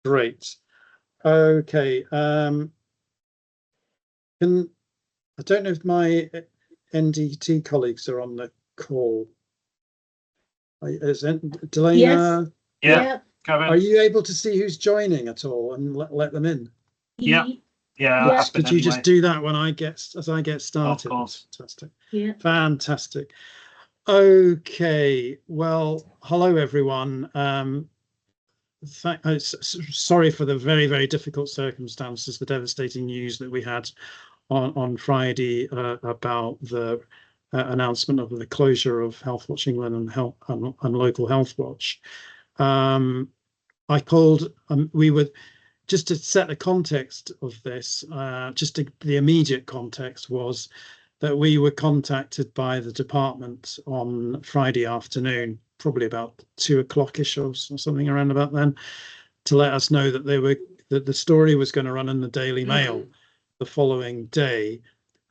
Great. Okay. I don't know if my NDT colleagues are on the call. Is Delana? Yes. Yeah. Are you able to see who's joining at all and let them in? Yeah. Yeah. Could you just do that when I get started? Of course. Fantastic. Yeah. Fantastic. Okay. Well, hello everyone. Sorry for the very, very difficult circumstances, the devastating news that we had on Friday about the announcement of the closure of Healthwatch England and local Healthwatch. I called. We were just to set the context of this. The immediate context was that we were contacted by the department on Friday afternoon, probably about 2 o'clock-ish or something around about then, to let us know that the story was going to run in the Daily Mail the following day.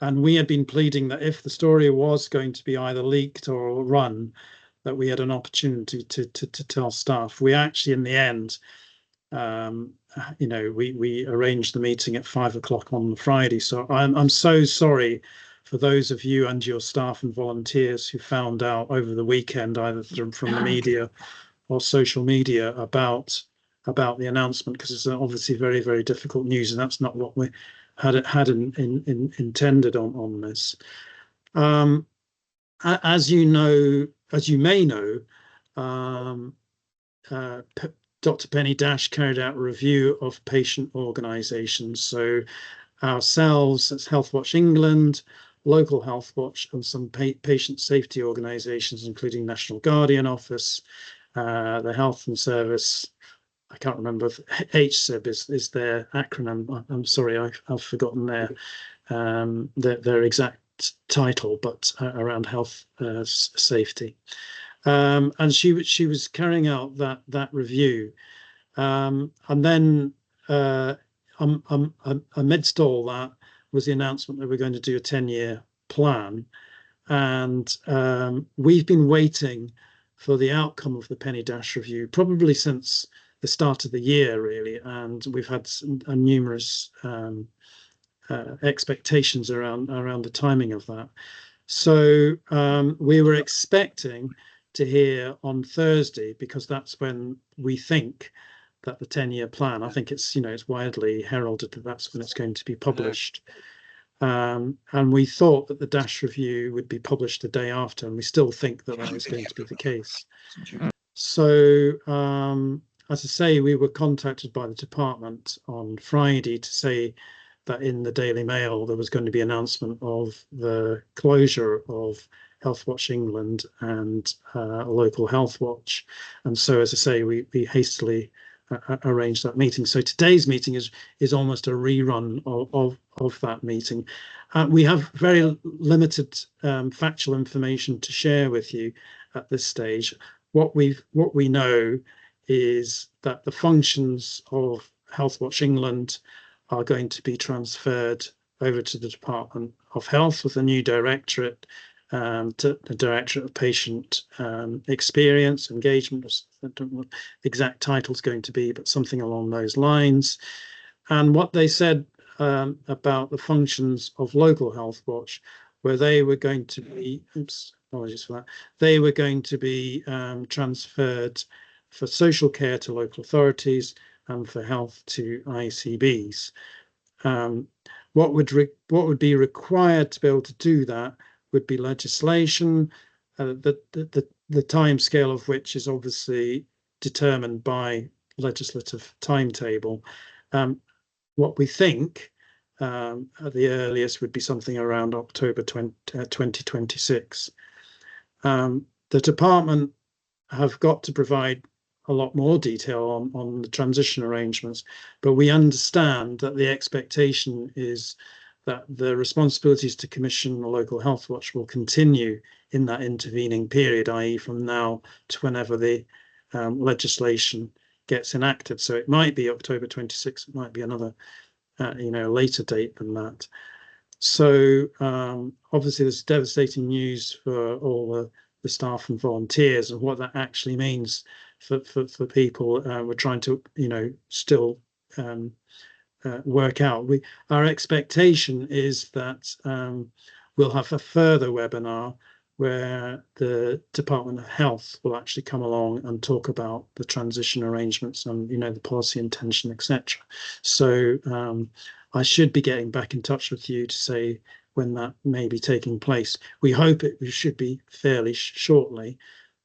And we had been pleading that if the story was going to be either leaked or run, that we had an opportunity to tell staff. We actually, in the end, we arranged the meeting at 5 o'clock on the Friday. So I'm so sorry for those of you and your staff and volunteers who found out over the weekend, either from the media or social media, about the announcement, because it's obviously very, very difficult news, and that's not what we had intended on this. As you may know, Dr. Penny Dash carried out a review of patient organisations. So ourselves, that's Healthwatch England, local Healthwatch, and some patient safety organisations, including National Guardian Office, the Health and Service. I can't remember if HSIB is their acronym. I'm sorry, I've forgotten their exact title, but around health safety. And she was carrying out that review, and then amidst all that was the announcement that we're going to do a 10-year plan, and we've been waiting for the outcome of the Penny Dash review probably since the start of the year, really, and we've had numerous expectations around the timing of that. So we were expecting to hear on Thursday, because that's when we think that the 10-year plan, I think it's widely heralded that that's when it's going to be published. And we thought that the Dash review would be published the day after, and we still think that is going to be the case. So as I say, we were contacted by the department on Friday to say that in the Daily Mail there was going to be an announcement of the closure of Healthwatch England and local Healthwatch. And so, as I say, we hastily arranged that meeting. So today's meeting is almost a rerun of that meeting. We have very limited factual information to share with you at this stage. What we know is that the functions of Healthwatch England are going to be transferred over to the Department of Health with a new directorate, to the Directorate of Patient Experience, Engagement. I don't know what the exact title is going to be, but something along those lines. And what they said about the functions of local Healthwatch, where they were going to be, apologies for that, they were going to be transferred for social care to local authorities and for health to ICBs. What would be required to be able to do that would be legislation, the time scale of which is obviously determined by legislative timetable. What we think at the earliest would be something around October 2026. The department have got to provide a lot more detail on the transition arrangements, but we understand that the expectation is that the responsibilities to commission a local Healthwatch will continue in that intervening period, i.e. from now to whenever the legislation gets enacted. So it might be October 26, it might be another later date than that. So obviously there's devastating news for all the staff and volunteers, and what that actually means for people. We're trying to, still work out. Our expectation is that we'll have a further webinar where the Department of Health will actually come along and talk about the transition arrangements and the policy intention, etc. So I should be getting back in touch with you to say when that may be taking place. We hope it should be fairly shortly.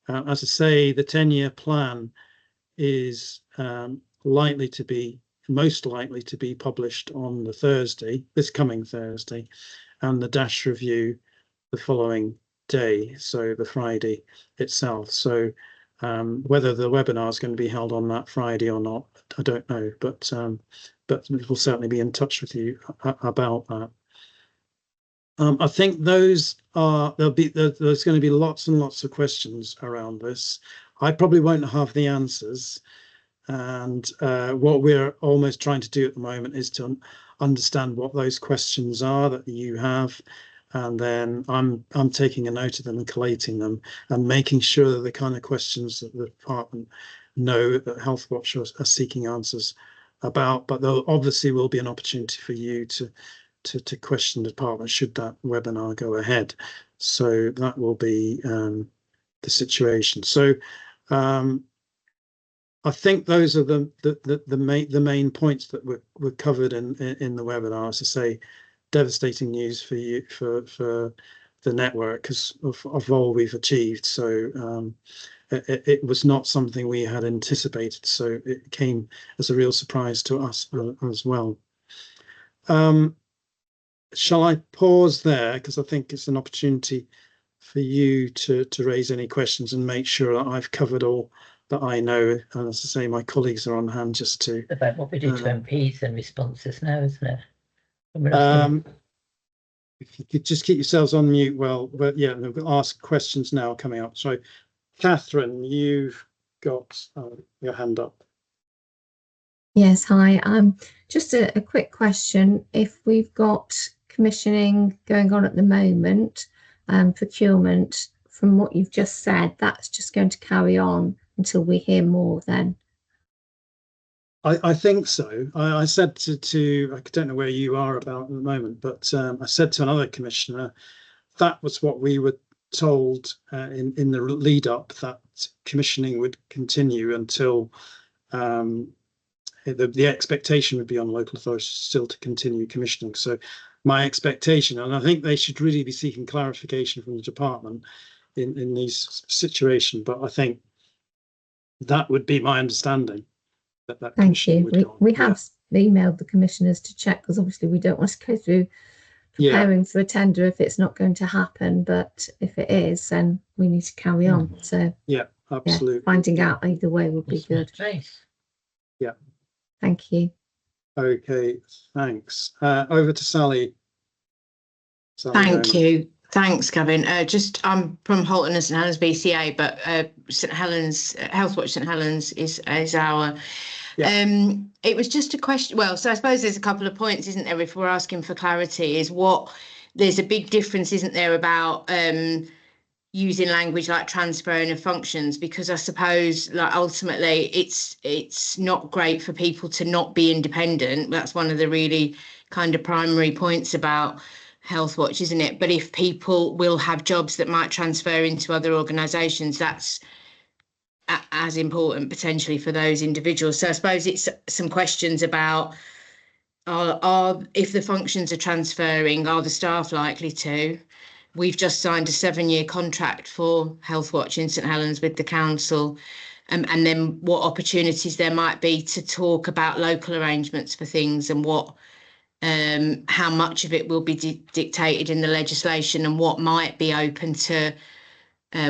As I say, the 10-year plan is most likely to be published on this coming Thursday, and the DASH review the following day, so the Friday itself. So whether the webinar is going to be held on that Friday or not, I don't know, but we'll certainly be in touch with you about that. I think there's going to be lots and lots of questions around this. I probably won't have the answers, and what we're almost trying to do at the moment is to understand what those questions are that you have, and then I'm taking a note of them and collating them and making sure that the kind of questions that the department know that Healthwatch are seeking answers about. But there obviously will be an opportunity for you to question the department should that webinar go ahead. So that will be the situation. So I think those are the main points that were covered in the webinar. As I say, devastating news for you, for the network, because of all we've achieved. So it was not something we had anticipated. So it came as a real surprise to us as well. Shall I pause there, because I think it's an opportunity for you to raise any questions and make sure that I've covered all that I know. And as I say, my colleagues are on hand just to about what we do to MPs and responses now, isn't it? If you could just keep yourselves on mute. Well, yeah, we'll ask questions now coming up. So, Catherine, you've got your hand up. Yes, hi. Just a quick question. If we've got commissioning going on at the moment, procurement, from what you've just said, that's just going to carry on until we hear more then? I think so. I said to I don't know where you are about at the moment, but I said to another commissioner that was what we were told in the lead up, that commissioning would continue until the expectation would be on local authorities still to continue commissioning. So my expectation, and I think they should really be seeking clarification from the department in these situations, but I think that would be my understanding. Thank you. We have emailed the commissioners to check, because obviously we don't want to go through preparing for a tender if it's not going to happen, but if it is, then we need to carry on. So yeah, absolutely. Finding out either way would be good. Yeah. Thank you. Okay, thanks. Over to Sally. Thank you. Thanks, Gavin. I'm from Holton and St Helens BCA, but St Helens, Healthwatch St Helens is our. Yeah. It was just a question. Well, so I suppose there's a couple of points, isn't there? If we're asking for clarity, there's a big difference, isn't there, about using language like transferring of functions, because I suppose like ultimately it's not great for people to not be independent. That's one of the really kind of primary points about Healthwatch, isn't it? But if people will have jobs that might transfer into other organisations, that's as important potentially for those individuals. So I suppose it's some questions about if the functions are transferring, are the staff likely to? We've just signed a 7-year contract for Healthwatch in St Helens with the council, and then what opportunities there might be to talk about local arrangements for things, and how much of it will be dictated in the legislation, and what might be open to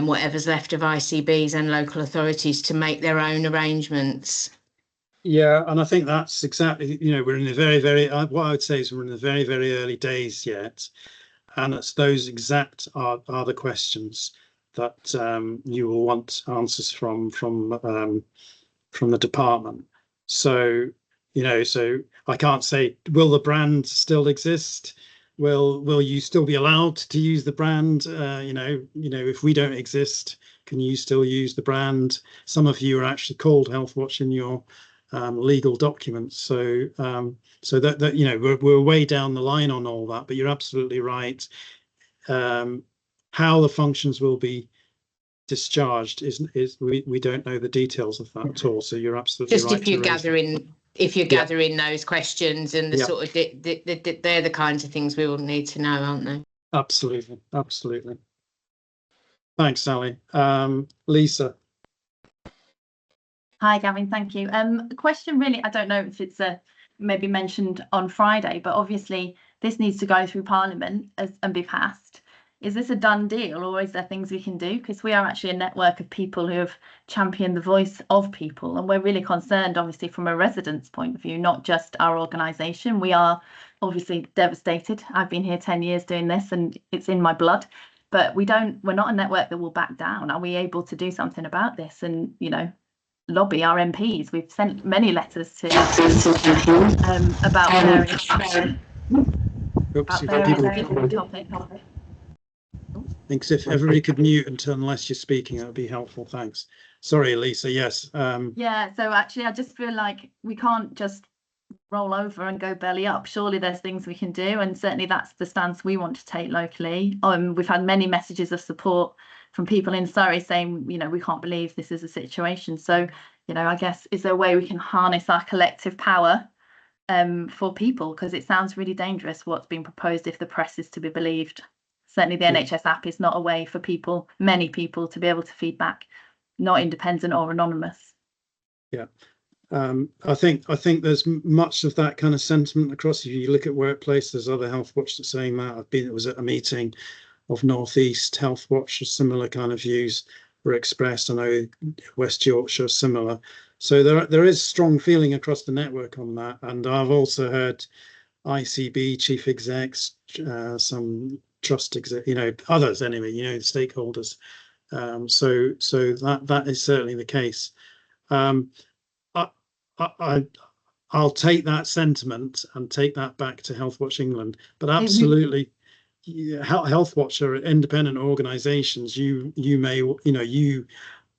whatever's left of ICBs and local authorities to make their own arrangements. Yeah, and I think that's exactly, we're in the very, very, what I would say is we're in the very, very early days yet. And it's those exact are the questions that you will want answers from the department. So, so I can't say, will the brand still exist? Will you still be allowed to use the brand? If we don't exist, Can you still use the brand? Some of you are actually called Healthwatch in your legal documents. So so that you know, we're way down the line on all that. But you're absolutely right. How the functions will be discharged is we don't know the details of that at all. So you're absolutely just right. if you're gathering those questions and the sort of they're the kinds of things we will need to know, aren't they? Absolutely, absolutely. Thanks, Sally. Lisa. Hi, Gavin. Thank you. The question really, I don't know if it's maybe mentioned on Friday, but obviously this needs to go through Parliament and be passed. Is this a done deal, or is there things we can do? Because we are actually a network of people who have championed the voice of people, and we're really concerned, obviously, from a resident's point of view, not just our organisation. We are obviously devastated. I've been here 10 years doing this, and it's in my blood. But we're not a network that will back down. Are we able to do something about this? And, you know, lobby our MPs. We've sent many letters to about various topics. Thanks. If everybody could mute unless you're speaking, that would be helpful. Thanks. Sorry, Lisa. Yes. Yeah. So actually, I just feel like we can't just roll over and go belly up. Surely there's things we can do, and certainly that's the stance we want to take locally. We've had many messages of support from people in Surrey saying, you know, we can't believe this is a situation. So, you know, I guess, is there a way we can harness our collective power for people? Because it sounds really dangerous what's been proposed if the press is to be believed. Certainly the NHS app is not a way for people, many people, to be able to feed back, not independent or anonymous. Yeah. I think there's much of that kind of sentiment across. If you look at workplace, there's other Healthwatch that's saying that. It was at a meeting of North East Healthwatch, similar kind of views were expressed. I know West Yorkshire similar. So there is strong feeling across the network on that. And I've also heard ICB chief execs, some trust exec, you know, others anyway, you know, stakeholders. So that is certainly the case. I'll take that sentiment and take that back to Healthwatch England, but absolutely, Healthwatch are independent organisations. You may, you know, you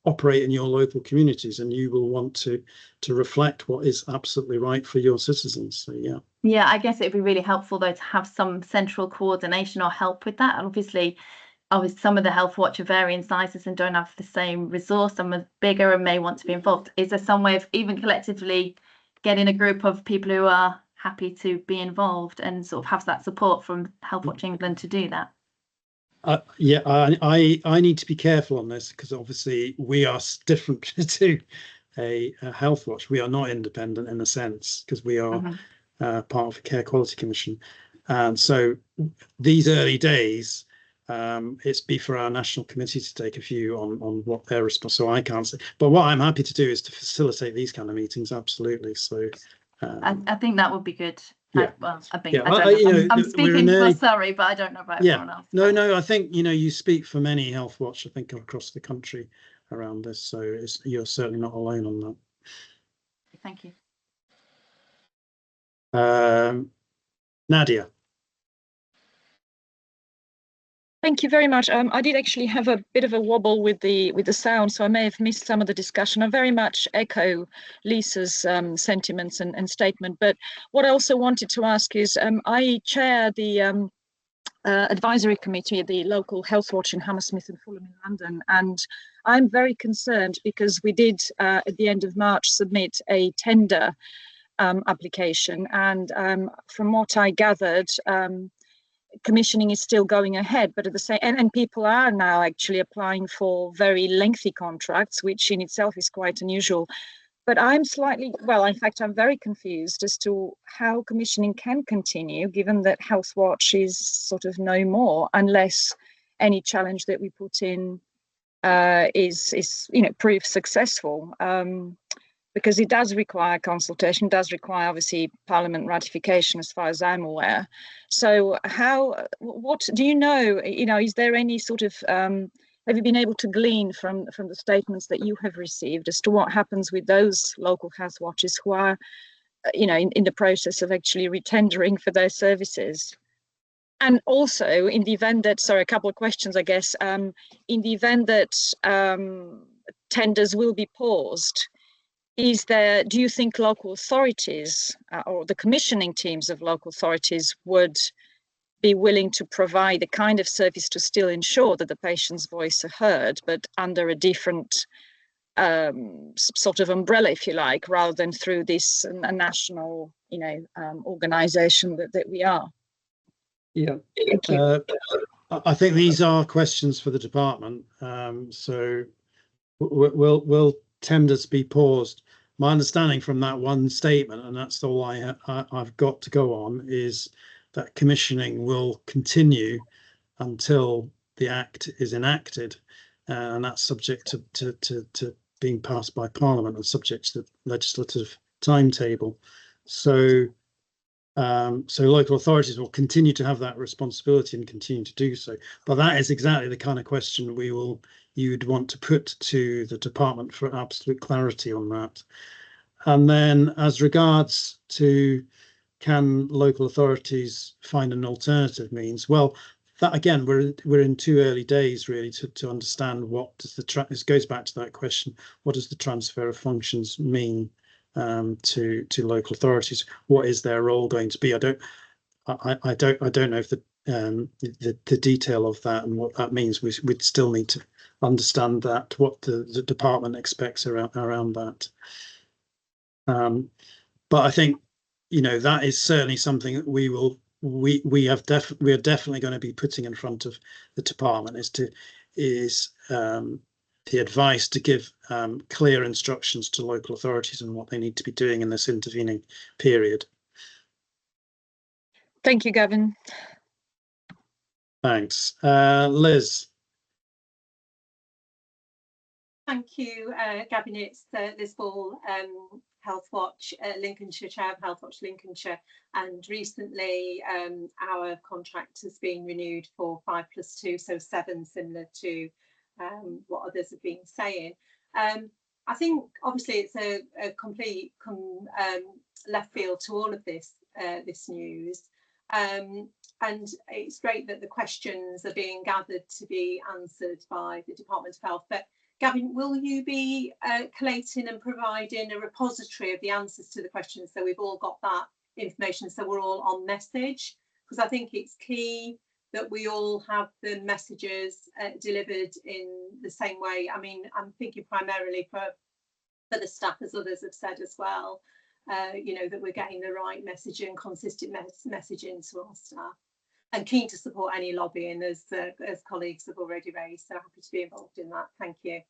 operate in your local communities, and you will want to reflect what is absolutely right for your citizens. So yeah, I guess it'd be really helpful though to have some central coordination or help with that. And obviously some of the Healthwatch are varying sizes and don't have the same resource. Some are bigger and may want to be involved. Is there some way of even collectively getting a group of people who are happy to be involved and sort of have that support from Healthwatch England to do that? Yeah, I need to be careful on this, because obviously we are different to a Healthwatch. We are not independent in a sense, because we are part of a Care Quality Commission. And so these early days, it's be for our national committee to take a view on what their response. So I can't say, but what I'm happy to do is to facilitate these kind of meetings. Absolutely. So I think that would be good. Yeah. I'm speaking for Surrey, but I don't know about everyone else. No, I think, you know, you speak for many Healthwatch, I think, across the country around this. So you're certainly not alone on that. Thank you. Nadia. Thank you very much. I did actually have a bit of a wobble with the sound, so I may have missed some of the discussion. I very much echo Lisa's sentiments and statement. But what I also wanted to ask is, I chair the advisory committee at the local Healthwatch in Hammersmith and Fulham in London, and I'm very concerned because we did at the end of March submit a tender application, and from what I gathered, commissioning is still going ahead, but at the same and people are now actually applying for very lengthy contracts, which in itself is quite unusual. But I'm in fact, I'm very confused as to how commissioning can continue, given that Healthwatch is sort of no more, unless any challenge that we put in is proves successful. Because it does require consultation, does require obviously Parliament ratification, as far as I'm aware. So what do you know? Is there any sort of, have you been able to glean from the statements that you have received as to what happens with those local Healthwatches who are, in the process of actually retendering for their services? And also, in the event that, sorry, a couple of questions, I guess, in the event that tenders will be paused, do you think local authorities or the commissioning teams of local authorities would be willing to provide the kind of service to still ensure that the patient's voice are heard, but under a different sort of umbrella, if you like, rather than through this a national, organisation that we are? Yeah. Thank you. I think these are questions for the department. So will tenders be paused? My understanding from that one statement, and that's all I've got to go on, is that commissioning will continue until the Act is enacted, and that's subject to being passed by Parliament and subject to the legislative timetable. So local authorities will continue to have that responsibility and continue to do so. But that is exactly the kind of question you'd want to put to the department for absolute clarity on that. And then, as regards to can local authorities find an alternative means? Well, that again, we're in too early days really to understand what does this goes back to that question: what does the transfer of functions mean to local authorities? What is their role going to be? I don't know if the detail of that and what that means. We'd still need to understand that, what the department expects around that. But I think, that is certainly something that we are definitely going to be putting in front of the department, is the advice to give clear instructions to local authorities on what they need to be doing in this intervening period. Thank you, Gavin. Thanks. Liz. Thank you, Gavin. It's Liz Ball, Healthwatch Lincolnshire, Chair of Healthwatch Lincolnshire, and recently our contract has been renewed for 5+2, so 7, similar to what others have been saying. I think obviously it's a complete left field to all of this news, and it's great that the questions are being gathered to be answered by the Department of Health. But Gavin, will you be collating and providing a repository of the answers to the questions, so we've all got that information, so we're all on message? Because I think it's key that we all have the messages delivered in the same way. I mean, I'm thinking primarily for the staff, as others have said as well, that we're getting the right message and consistent messaging to our staff. And keen to support any lobbying, as colleagues have already raised. So happy to be involved in that. Thank you.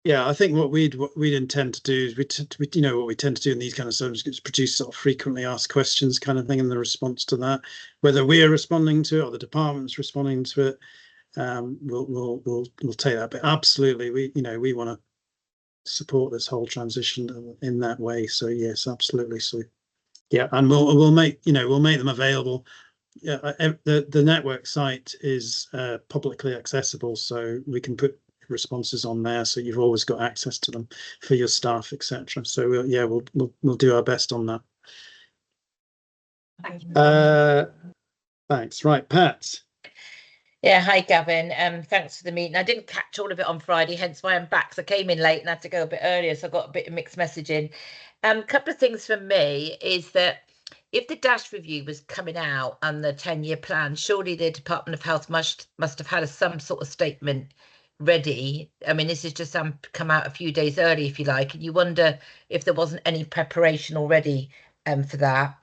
Yeah, I think what we'd intend to do is what we tend to do in these kind of services is produce sort of frequently asked questions kind of thing in the response to that. Whether we're responding to it or the department's responding to it, we'll take that. But absolutely, we want to support this whole transition in that way. So yes, absolutely. So yeah, and we'll make them available. Yeah, the network site is publicly accessible, so we can put responses on there, so you've always got access to them for your staff, etc. So we'll do our best on that. Thank you. Thanks. Right, Pat. Yeah, hi Gavin. Thanks for the meeting. I didn't catch all of it on Friday, hence why I'm back. So I came in late and had to go a bit earlier, so I got a bit of mixed messaging. A couple of things for me is that if the DASH review was coming out and the 10-year plan, surely the Department of Health must have had some sort of statement ready. I mean, this is just come out a few days early, if you like, and you wonder if there wasn't any preparation already for that.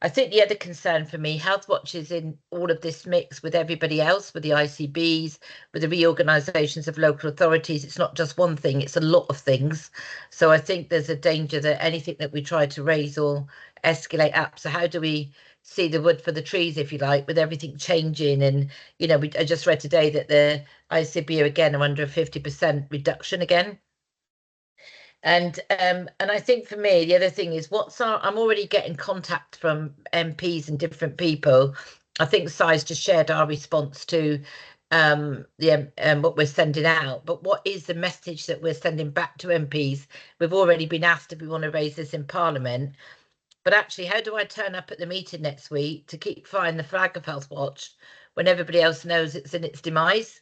I think the other concern for me, Healthwatch is in all of this mix with everybody else, with the ICBs, with the reorganisations of local authorities. It's not just one thing, it's a lot of things. So I think there's a danger that anything that we try to raise or escalate up. So how do we see the wood for the trees, if you like, with everything changing? And, I just read today that the ICB again are under a 50% reduction again. And I think for me, the other thing is I'm already getting contact from MPs and different people. I think Si's just shared our response to what we're sending out. But what is the message that we're sending back to MPs? We've already been asked if we want to raise this in Parliament. But actually, how do I turn up at the meeting next week to keep flying the flag of Healthwatch when everybody else knows it's in its demise?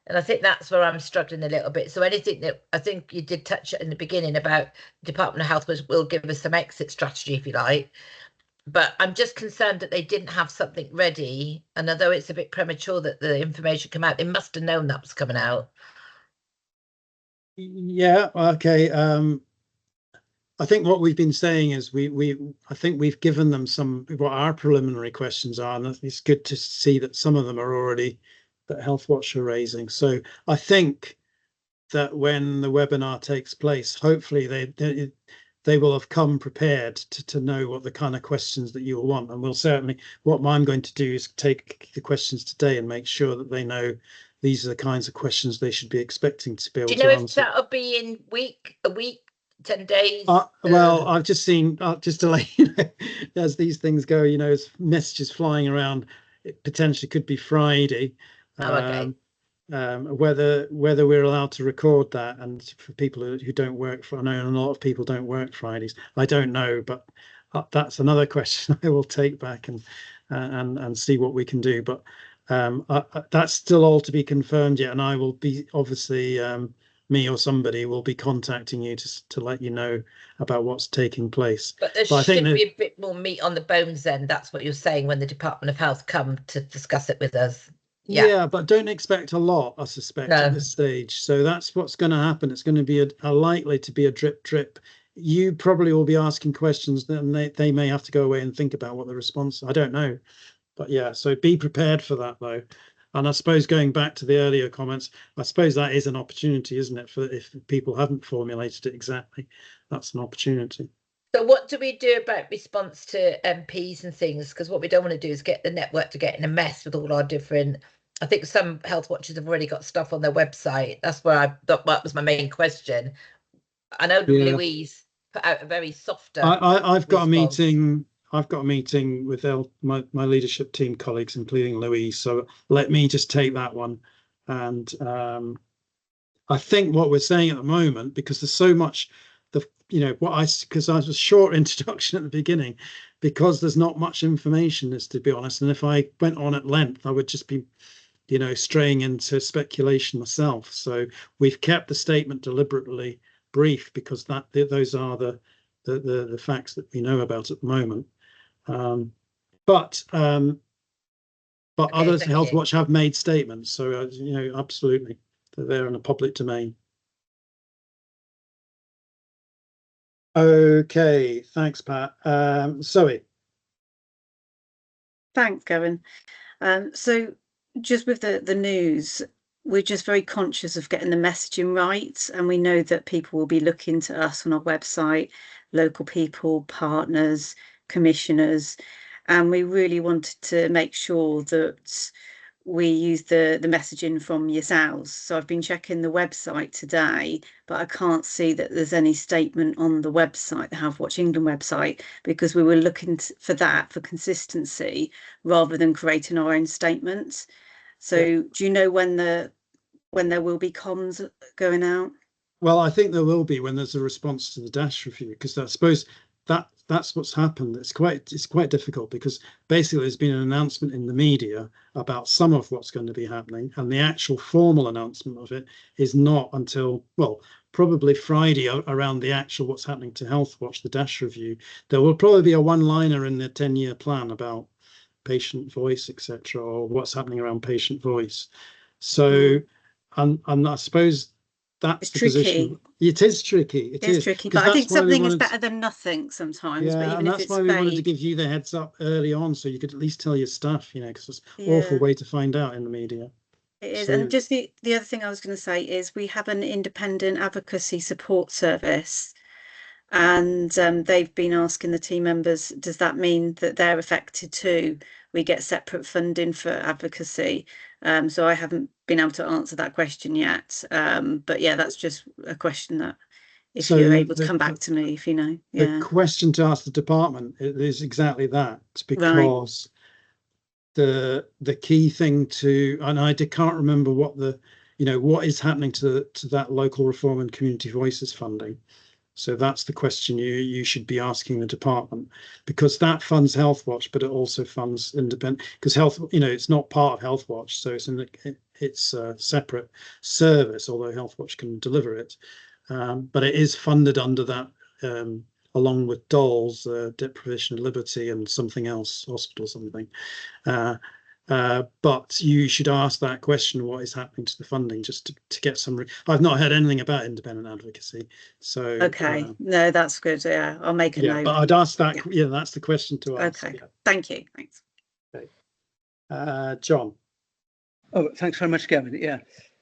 And I think that's where I'm struggling a little bit. So anything that I think you did touch in the beginning about Department of Health will give us some exit strategy, if you like. But I'm just concerned that they didn't have something ready. And although it's a bit premature that the information came out, they must have known that was coming out. Yeah, okay. I think what we've been saying is I think we've given them some what our preliminary questions are, and it's good to see that some of them are already that Healthwatch are raising. So I think that when the webinar takes place, hopefully they will have come prepared to know what the kind of questions that you will want. And we'll certainly, what I'm going to do is take the questions today and make sure that they know these are the kinds of questions they should be expecting to be able to answer. Do you know if that'll be in a week, 10 days? Well, I've just seen, just to let you know, as these things go, you know, as messages flying around, it potentially could be Friday. Okay. Whether we're allowed to record that, and for people who don't work I know a lot of people don't work Fridays. I don't know, but that's another question I will take back and see what we can do. But that's still all to be confirmed yet, and I will be obviously me or somebody will be contacting you to let you know about what's taking place. But there should be a bit more meat on the bones then. That's what you're saying when the Department of Health come to discuss it with us. Yeah, but don't expect a lot, I suspect, at this stage. So that's what's going to happen. It's going to be likely to be a drip. You probably will be asking questions, then they may have to go away and think about what the response. I don't know, but yeah. So be prepared for that, though. And I suppose going back to the earlier comments, I suppose that is an opportunity, isn't it? For if people haven't formulated it exactly, that's an opportunity. So what do we do about response to MPs and things? Because what we don't want to do is get the network to get in a mess with all our different. I think some health watchers have already got stuff on their website. That's where I thought that was my main question. I know Louise put out a very softer. I've got a meeting. I've got a meeting with my leadership team colleagues, including Louise. So let me just take that one. And I think what we're saying at the moment, because there's so much, because I was a short introduction at the beginning, because there's not much information, to be honest. And if I went on at length, I would just be, straying into speculation myself. So we've kept the statement deliberately brief because those are the facts that we know about at the moment. But others, Healthwatch have made statements, so absolutely, they're in the public domain. Okay, thanks, Pat. Zoe. Thanks, Gavin. So just with the news, we're just very conscious of getting the messaging right, and we know that people will be looking to us on our website, local people, partners, commissioners, and we really wanted to make sure that we use the messaging from yourselves. So I've been checking the website today, but I can't see that there's any statement on the website, the Healthwatch England website, because we were looking for that for consistency rather than creating our own statements. So do you know when there will be comms going out? Well, I think there will be when there's a response to the DASH review, because I suppose that's what's happened. It's quite difficult because basically there's been an announcement in the media about some of what's going to be happening, and the actual formal announcement of it is not until, well, probably Friday around the actual what's happening to Healthwatch, the DASH review. There will probably be a one-liner in the 10-year plan about patient voice, etc., or what's happening around patient voice. So, and I suppose that's the position. It is tricky. It is tricky, but I think something is better than nothing sometimes. Yeah, but even and that's if it's why we wanted to give you the heads up early on, so you could at least tell your staff, because it's an awful way to find out in the media. It is. And just the other thing I was going to say is we have an independent advocacy support service, and they've been asking the team members, does that mean that they're affected too? We get separate funding for advocacy. So I haven't been able to answer that question yet. But yeah, that's just a question that if you're able to come back to me, if you know. The question to ask the department is exactly that, because the key thing and I can't remember what what is happening to that local reform and community voices funding. So that's the question you should be asking the department, because that funds Healthwatch, but it also funds independent, because it's not part of Healthwatch, so it's a separate service, although Healthwatch can deliver it. But it is funded under that, along with DOLS, Deprivation of Liberty, and something else, hospital something. But you should ask that question: what is happening to the funding, just to get some. I've not heard anything about independent advocacy, so Okay, no, that's good. Yeah, I'll make a note. But I'd ask that. Yeah, that's the question to ask. Okay, thank you. Thanks. Okay, John. Oh, thanks very much, Gavin. Yeah,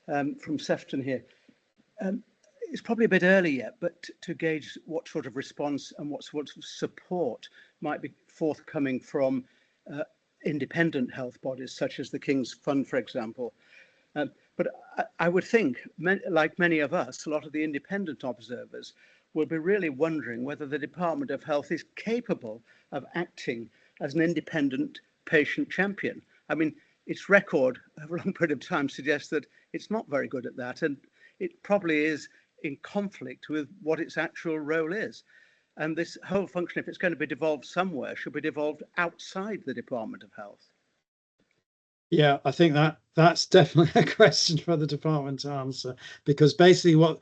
from Sefton here. It's probably a bit early yet, but to gauge what sort of response and what sort of support might be forthcoming from independent health bodies, such as the King's Fund, for example. But I would think, like many of us, a lot of the independent observers will be really wondering whether the Department of Health is capable of acting as an independent patient champion. I mean, its record over a long period of time suggests that it's not very good at that, and it probably is in conflict with what its actual role is. And this whole function, if it's going to be devolved somewhere, should be devolved outside the Department of Health. Yeah, I think that's definitely a question for the department to answer, because basically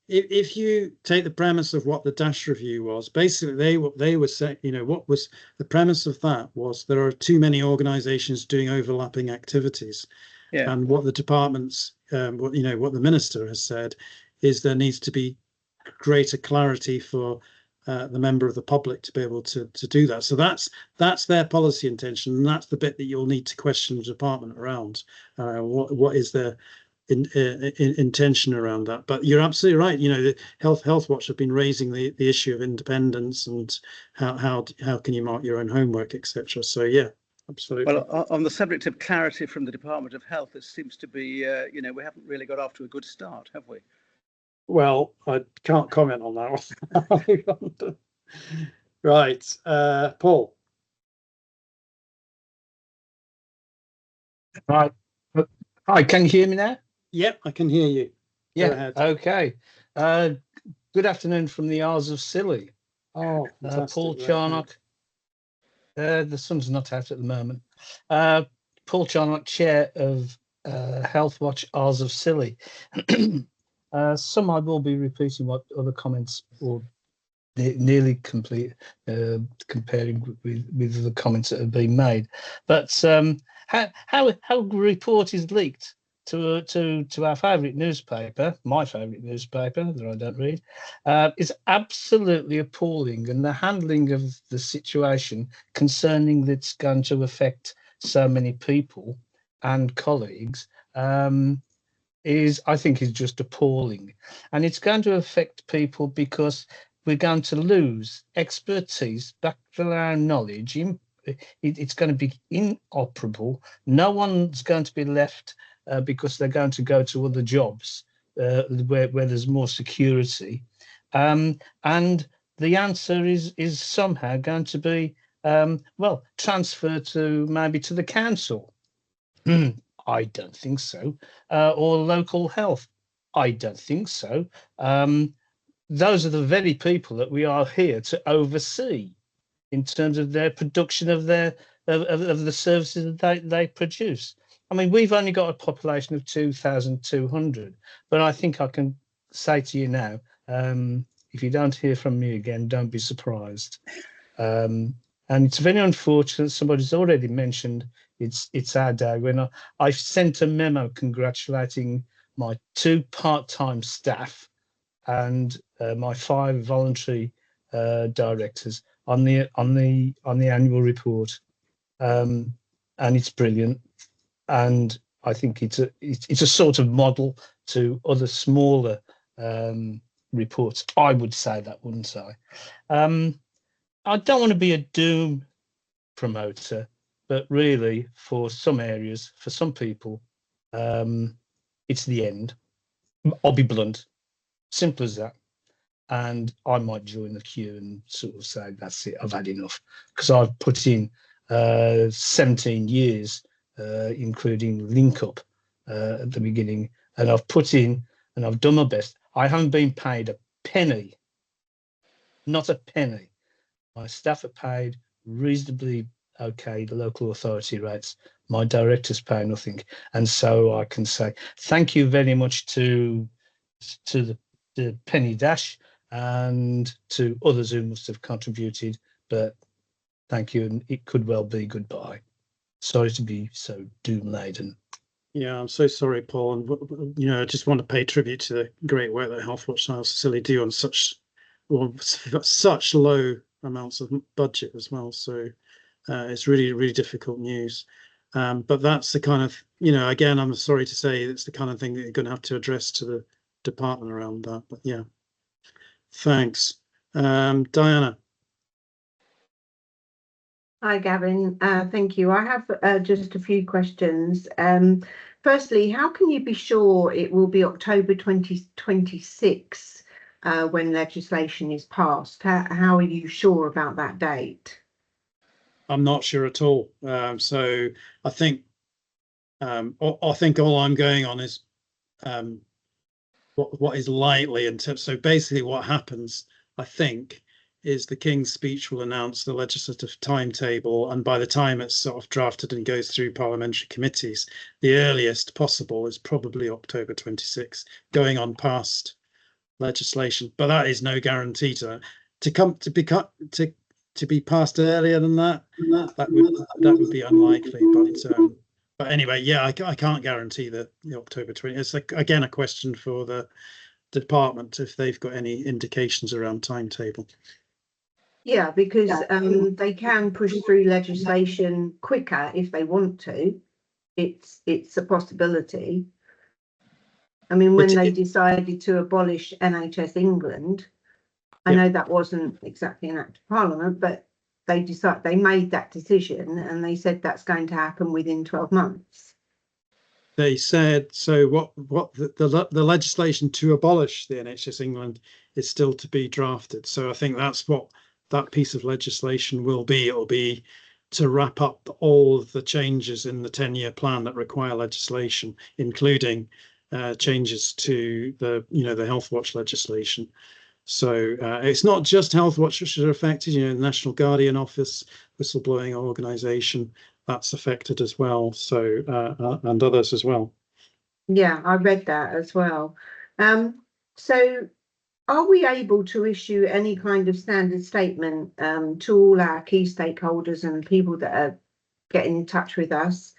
if you take the premise of what the DASH review was, basically they were saying, what was the premise of that was there are too many organizations doing overlapping activities. Yeah. And what the department's, what the minister has said is there needs to be greater clarity for the member of the public to be able to do that. So that's their policy intention, and that's the bit that you'll need to question the department around. What is their intention around that? But you're absolutely right. The Healthwatch have been raising the issue of independence and how can you mark your own homework, etc. So yeah, absolutely. Well, on the subject of clarity from the Department of Health, it seems to be we haven't really got off to a good start, have we? Well, I can't comment on that one. Right, Paul. Right. Hi, can you hear me now? Yep, I can hear you. Yeah, okay. Good afternoon from the Isles of Scilly. Oh, Paul Charnock. The sun's not out at the moment. Paul Charnock, Chair of Healthwatch Isles of Scilly. Some I will be repeating what other comments or nearly complete, comparing with the comments that have been made. But how a report is leaked to our favourite newspaper, my favourite newspaper that I don't read, is absolutely appalling, and the handling of the situation concerning that's going to affect so many people and colleagues I think is just appalling. And it's going to affect people because we're going to lose expertise, background knowledge. It's going to be inoperable. No one's going to be left because they're going to go to other jobs where there's more security. And the answer is somehow going to be, transfer to maybe to the council. I don't think so. Or local health. I don't think so. Those are the very people that we are here to oversee in terms of their production of the services that they produce. I mean, we've only got a population of 2,200, but I think I can say to you now, if you don't hear from me again, don't be surprised. And it's very unfortunate. Somebody's already mentioned it's our day. When I sent a memo congratulating my 2 part-time staff and my 5 voluntary directors on the annual report, and it's brilliant. And I think it's a sort of model to other smaller reports. I would say that, wouldn't I? I don't want to be a doom promoter, but really, for some areas, for some people, it's the end. I'll be blunt, simple as that. And I might join the queue and sort of say, that's it, I've had enough. Because I've put in 17 years, including Link Up at the beginning, and I've put in and I've done my best. I haven't been paid a penny not a penny. My staff are paid reasonably okay, the local authority rates. My directors pay nothing. And so I can say thank you very much to the Penny Dash and to others who must have contributed, but thank you, and it could well be goodbye. Sorry to be so doom-laden. Yeah, I'm so sorry, Paul. And I just want to pay tribute to the great work that Healthwatch and Cecily do on such low amounts of budget as well. So it's really, really difficult news. But that's the kind of, again, I'm sorry to say, it's the kind of thing that you're going to have to address to the department around that. But yeah, thanks. Diana. Hi, Gavin. Thank you. I have just a few questions. Firstly, how can you be sure it will be October 2026 when legislation is passed? How are you sure about that date? I'm not sure at all. So I think all I'm going on is what is likely in terms. So basically, what happens, I think, is the King's speech will announce the legislative timetable, and by the time it's sort of drafted and goes through parliamentary committees, the earliest possible is probably October 26, going on past legislation. But that is no guarantee to be passed earlier than that. That would be unlikely. But anyway, yeah, I can't guarantee the October 20. It's again a question for the department if they've got any indications around timetable. Yeah, because they can push through legislation quicker if they want to. It's a possibility. I mean, when they decided to abolish NHS England, I know that wasn't exactly an act of Parliament, but they made that decision and they said that's going to happen within 12 months. They said so. What the legislation to abolish the NHS England is still to be drafted. So I think that's what that piece of legislation will be. It'll be to wrap up all of the changes in the 10-year plan that require legislation, including changes to the Healthwatch legislation. So it's not just Healthwatch which are affected. The National Guardian Office, whistleblowing organisation, that's affected as well. So and others as well. Yeah, I read that as well. So are we able to issue any kind of standard statement to all our key stakeholders and people that are getting in touch with us,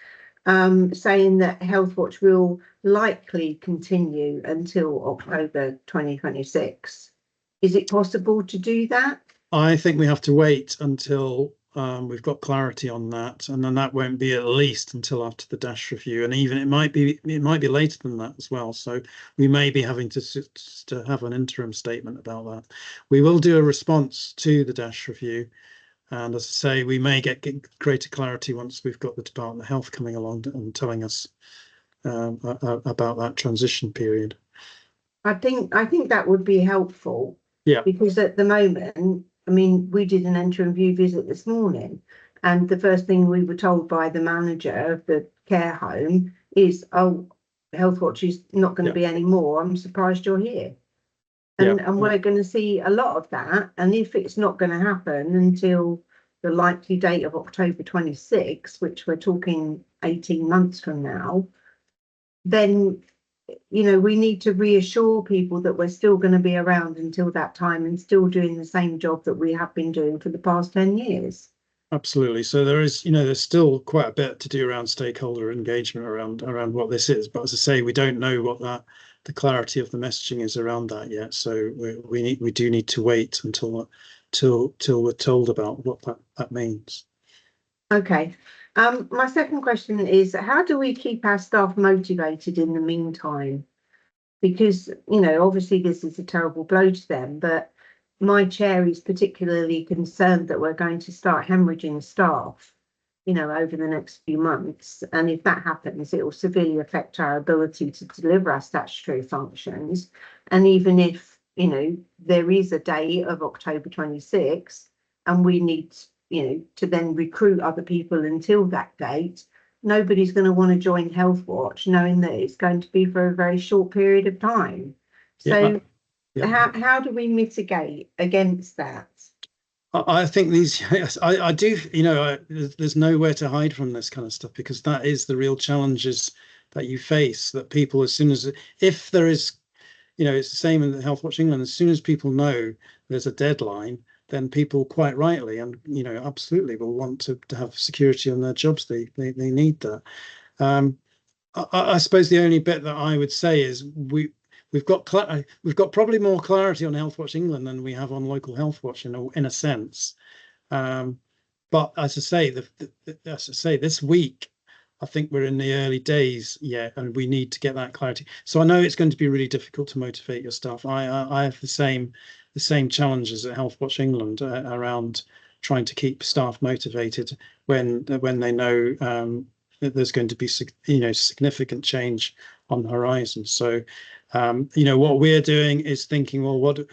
saying that Healthwatch will likely continue until October 2026? Is it possible to do that? I think we have to wait until we've got clarity on that, and then that won't be at least until after the DASH review, and even it might be later than that as well. So we may be having to have an interim statement about that. We will do a response to the DASH review, and as I say, we may get greater clarity once we've got the Department of Health coming along and telling us about that transition period. I think that would be helpful. Yeah. Because at the moment, I mean, we did an interim view visit this morning, and the first thing we were told by the manager of the care home is, "Oh, Healthwatch is not going to be any more. I'm surprised you're here." And we're going to see a lot of that. And if it's not going to happen until the likely date of October 26, which we're talking 18 months from now, then we need to reassure people that we're still going to be around until that time and still doing the same job that we have been doing for the past 10 years. Absolutely. So there is, there's still quite a bit to do around stakeholder engagement around what this is. But as I say, we don't know what the clarity of the messaging is around that yet. So we do need to wait until we're told about what that means. Okay. My second question is, how do we keep our staff motivated in the meantime? Because, obviously this is a terrible blow to them, but my chair is particularly concerned that we're going to start hemorrhaging staff, over the next few months. And if that happens, it will severely affect our ability to deliver our statutory functions. And even if, there is a date of October 26 and we need to then recruit other people until that date, nobody's going to want to join Healthwatch knowing that it's going to be for a very short period of time. So How do we mitigate against that? I think these, yes, I do, there's nowhere to hide from this kind of stuff, because that is the real challenges that you face, that people, as soon as, if there is, it's the same in the Healthwatch England, as soon as people know there's a deadline, then people quite rightly and, absolutely will want to have security on their jobs. They need that. I suppose the only bit that I would say is we've got probably more clarity on Healthwatch England than we have on local Healthwatch in a sense. But as I say, this week, I think we're in the early days yet, and we need to get that clarity. So I know it's going to be really difficult to motivate your staff. I have the same challenges at Healthwatch England around trying to keep staff motivated when they know that there's going to be significant change on the horizon. So what we're doing is thinking, well, what do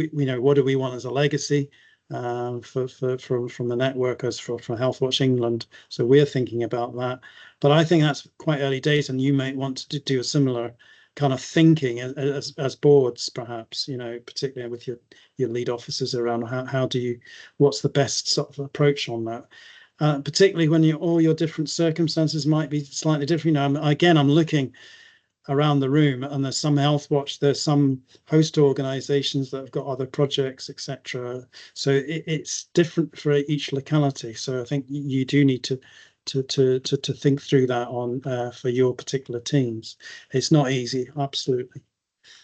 we want as a legacy from the network, as for Healthwatch England. So we're thinking about that, but I think that's quite early days, and you might want to do a similar kind of thinking as boards, perhaps, particularly with your lead officers around what's the best sort of approach on that. Particularly when all your different circumstances might be slightly different. I'm looking around the room, and there's some Healthwatch, there's some host organisations that have got other projects, etc. So it's different for each locality. So I think you do need to think through that for your particular teams. It's not easy, absolutely.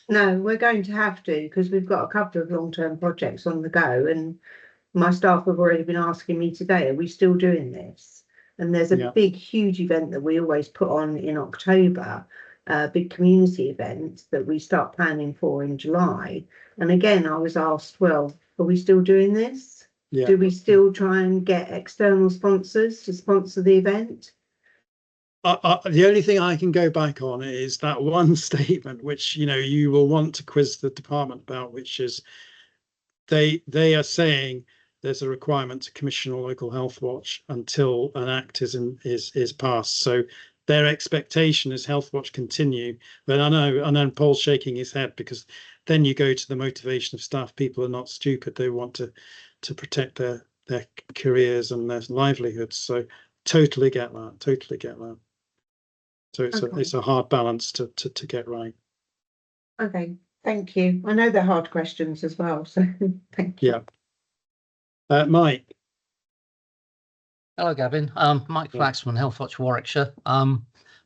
No, we're going to have to, because we've got a couple of long-term projects on the go, and my staff have already been asking me today, are we still doing this? And there's a big, huge event that we always put on in October, a big community event that we start planning for in July. And again, I was asked, well, are we still doing this? Yeah. Do we still try and get external sponsors to sponsor the event? The only thing I can go back on is that one statement, which, you will want to quiz the department about, which is they are saying there's a requirement to commission a local Healthwatch until an act is passed. So their expectation is Healthwatch continue. But I know, and then Paul's shaking his head, because then you go to the motivation of staff. People are not stupid. They want to protect their careers and their livelihoods. So totally get that. Totally get that. So it's a hard balance to get right. Okay, thank you. I know they're hard questions as well, so thank you. Yeah. Mike. Hello, Gavin. Mike Flaxman, Healthwatch Warwickshire.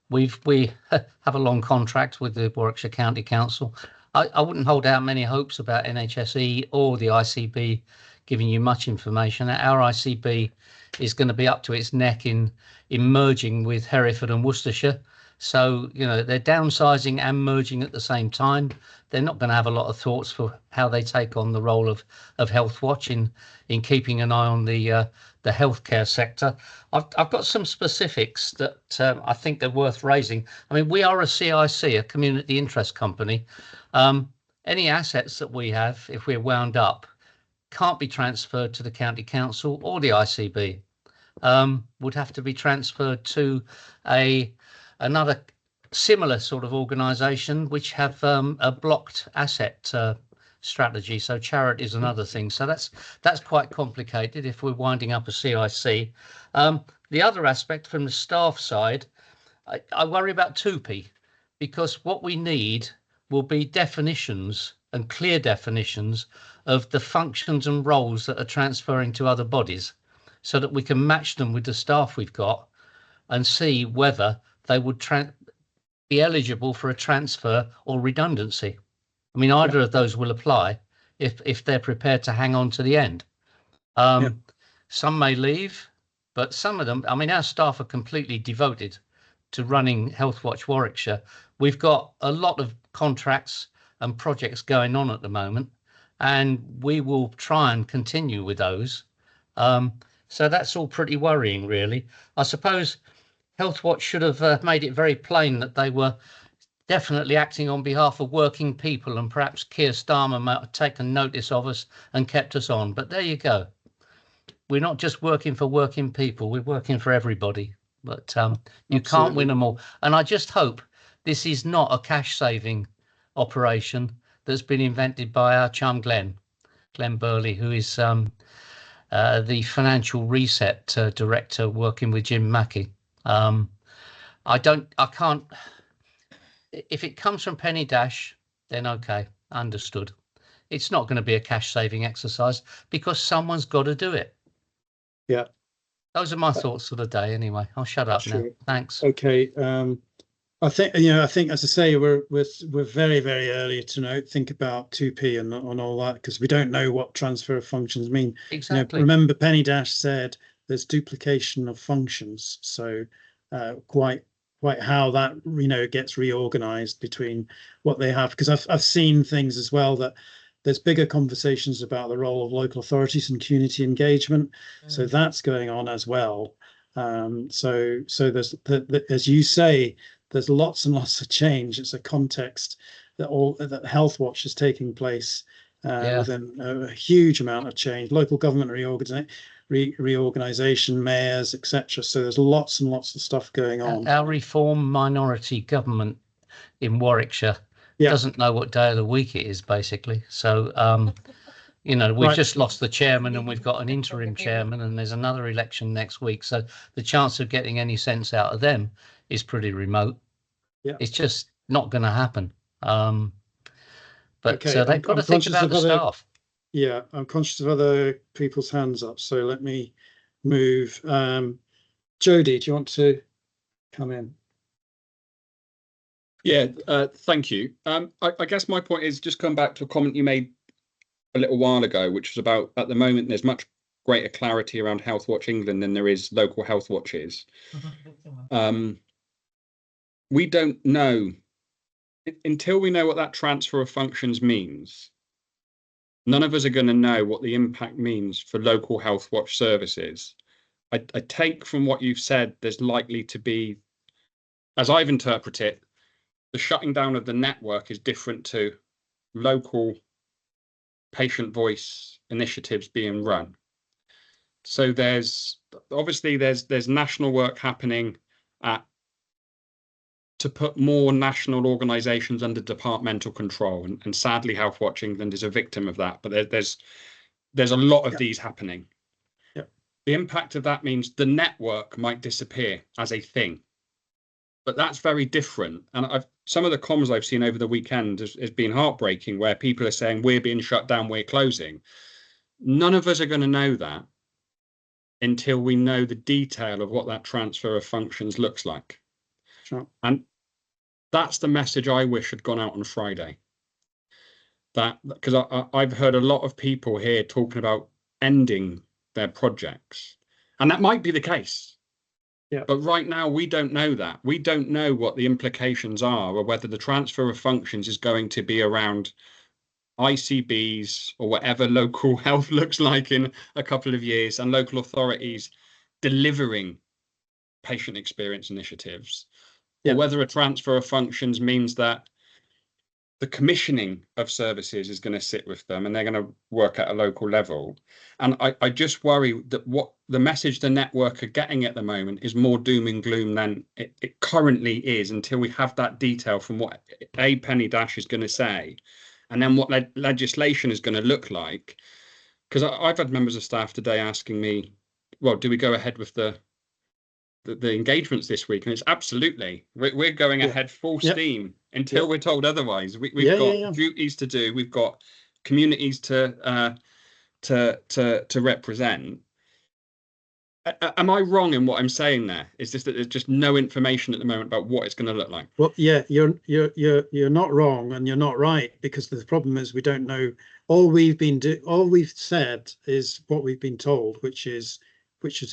We have a long contract with the Warwickshire County Council. I wouldn't hold out many hopes about NHSE or the ICB giving you much information. Our ICB is going to be up to its neck in merging with Hereford and Worcestershire. So, they're downsizing and merging at the same time. They're not going to have a lot of thoughts for how they take on the role of Healthwatch in keeping an eye on the healthcare sector. I've got some specifics that I think are worth raising. I mean, we are a CIC, a community interest company. Any assets that we have, if we're wound up, can't be transferred to the county council or the ICB. Would have to be transferred to another similar sort of organisation which have a blocked asset strategy. So charities and other things. So that's quite complicated if we're winding up a CIC. The other aspect from the staff side, I worry about 2P, because what we need will be definitions and clear definitions of the functions and roles that are transferring to other bodies, so that we can match them with the staff we've got and see whether they would be eligible for a transfer or redundancy. I mean, either of those will apply if they're prepared to hang on to the end. Some may leave, but some of them, I mean, our staff are completely devoted to running Healthwatch Warwickshire. We've got a lot of contracts and projects going on at the moment, and we will try and continue with those. So that's all pretty worrying, really. I suppose Healthwatch should have made it very plain that they were definitely acting on behalf of working people, and perhaps Keir Starmer might have taken notice of us and kept us on. But there you go. We're not just working for working people, we're working for everybody. But you can't win them all. And I just hope this is not a cash saving operation, that's been invented by our chum Glenn Burley, who is the financial reset director working with Jim Mackey. I can't, if it comes from Penny Dash, then okay, understood. It's not going to be a cash saving exercise because someone's got to do it. Yeah. Those are my thoughts for the day anyway. I'll shut up now. Thanks. Okay. I think, as I say, we're very, very early to think about 2P and on all that, because we don't know what transfer of functions mean. Exactly. Remember, Penny Dash said there's duplication of functions. So quite how that gets reorganized between what they have, because I've seen things as well that there's bigger conversations about the role of local authorities and community engagement. So that's going on as well. So there's as you say, there's lots and lots of change. It's a context that Healthwatch is taking place within a huge amount of change, local government reorganization, mayors, etc. So there's lots and lots of stuff going on. Our reform minority government in Warwickshire doesn't know what day of the week it is, basically. So we've just lost the chairman and we've got an interim chairman and there's another election next week. So the chance of getting any sense out of them is pretty remote. It's just not going to happen. But they've got to think about the staff. Yeah, I'm conscious of other people's hands up. So let me move. Jodie, do you want to come in? Yeah, thank you. I guess my point is just come back to a comment you made a little while ago, which was about at the moment there's much greater clarity around Healthwatch England than there is local health watches. We don't know until we know what that transfer of functions means. None of us are going to know what the impact means for local Healthwatch services. I take from what you've said, there's likely to be, as I've interpreted it, the shutting down of the network is different to local patient voice initiatives being run. So there's national work happening to put more national organisations under departmental control, and sadly Healthwatch England is a victim of that, but there's a lot of these happening. The impact of that means the network might disappear as a thing, but that's very different. And some of the comms I've seen over the weekend has been heartbreaking, where people are saying we're being shut down, we're closing. None of us are going to know that until we know the detail of what that transfer of functions looks like. Sure. And that's the message I wish had gone out on Friday. That, because I've heard a lot of people here talking about ending their projects, and that might be the case. Yeah. But right now we don't know that. We don't know what the implications are, or whether the transfer of functions is going to be around ICBs or whatever local health looks like in a couple of years, and local authorities delivering patient experience initiatives, or whether a transfer of functions means that the commissioning of services is going to sit with them and they're going to work at a local level. And I just worry that what the message the network are getting at the moment is more doom and gloom than it currently is, until we have that detail from what Penny Dash is going to say, and then what legislation is going to look like. Because I've had members of staff today asking me, well, do we go ahead with the engagements this week? And it's absolutely, we're going ahead full steam until we're told otherwise. We've got duties to do, we've got communities to represent. Am I wrong in what I'm saying there? Is this that there's just no information at the moment about what it's going to look like? Well, yeah, you're not wrong, and you're not right, because the problem is we don't know. All we've said is what we've been told, which is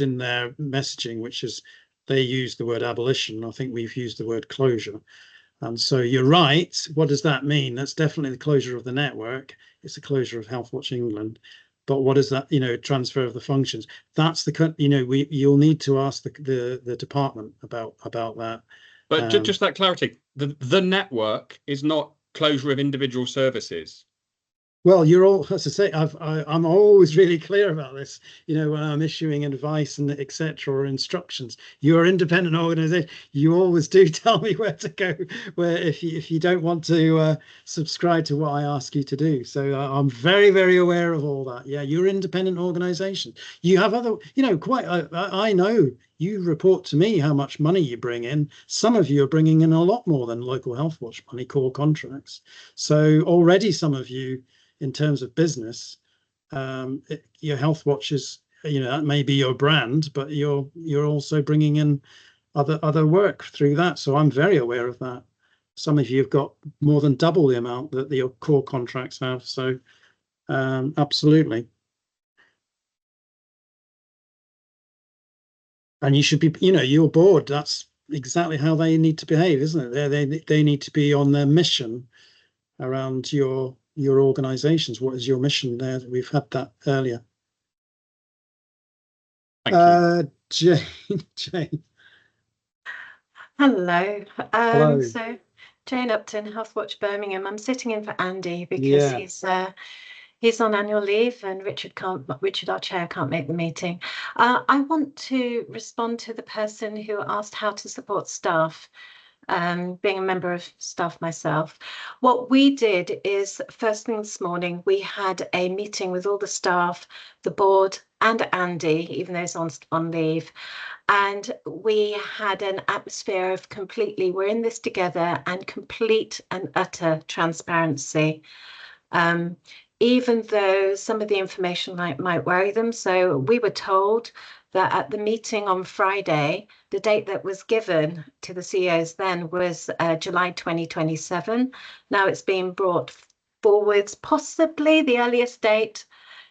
in their messaging, which is they use the word abolition. I think we've used the word closure. And so you're right. What does that mean? That's definitely the closure of the network. It's the closure of Healthwatch England. But what is that, transfer of the functions? That's the, you'll need to ask the department about that. But just that clarity, the network is not closure of individual services. Well, you're all, as I say, I'm always really clear about this, you know, when I'm issuing advice and etc. or instructions. You're an independent organization. You always do tell me where to go, where if you don't want to subscribe to what I ask you to do. So I'm very, very aware of all that. Yeah, you're an independent organization. You have other, you know, quite, I know you report to me how much money you bring in. Some of you are bringing in a lot more than local Healthwatch money, core contracts. So already some of you, in terms of business, your Healthwatch is, you know, that may be your brand, but you're also bringing in other work through that. So I'm very aware of that. Some of you have got more than double the amount that your core contracts have. So absolutely. And you should be, you know, your board, that's exactly how they need to behave, isn't it? They need to be on their mission around your organizations. What is your mission there? We've had that earlier. Jane. Hello. Hello. So Jane Upton, Healthwatch Birmingham. I'm sitting in for Andy because he's on annual leave and Richard, our chair, can't make the meeting. I want to respond to the person who asked how to support staff. Being a member of staff myself, what we did is first thing this morning, we had a meeting with all the staff, the board and Andy, even though he's on leave. And we had an atmosphere of we're in this together, and complete and utter transparency. Even though some of the information might worry them. So we were told that at the meeting on Friday, the date that was given to the CEOs then was July 2027. Now it's being brought forwards. Possibly the earliest date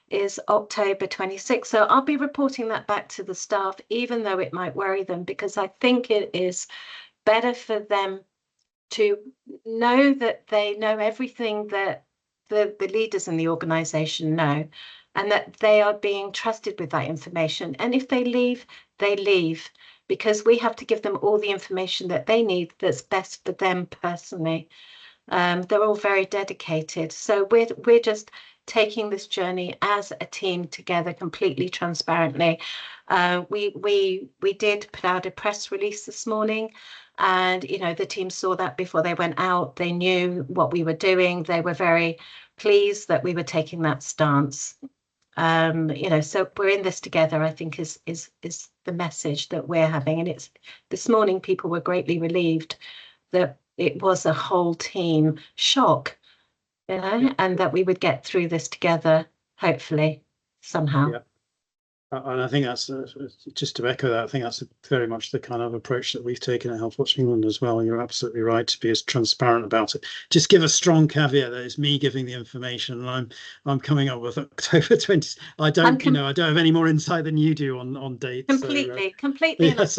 is October 26. So I'll be reporting that back to the staff, even though it might worry them, because I think it is better for them to know that they know everything that the leaders in the organization know, and that they are being trusted with that information. And if they leave, because we have to give them all the information that they need that's best for them personally. They're all very dedicated. So we're just taking this journey as a team together, completely transparently. We did put out a press release this morning, and you know, the team saw that before they went out. They knew what we were doing. They were very pleased that we were taking that stance. You know, so we're in this together, I think is the message that we're having. And it's this morning, people were greatly relieved that it was a whole team shock, you know, and that we would get through this together, hopefully, somehow. Yeah. And I think that's just to echo that. I think that's very much the kind of approach that we've taken at Healthwatch England as well. You're absolutely right to be as transparent about it. Just give a strong caveat that it's me giving the information, and I'm coming up with October 20. I don't, you know, I don't have any more insight than you do on dates. Completely, yeah, but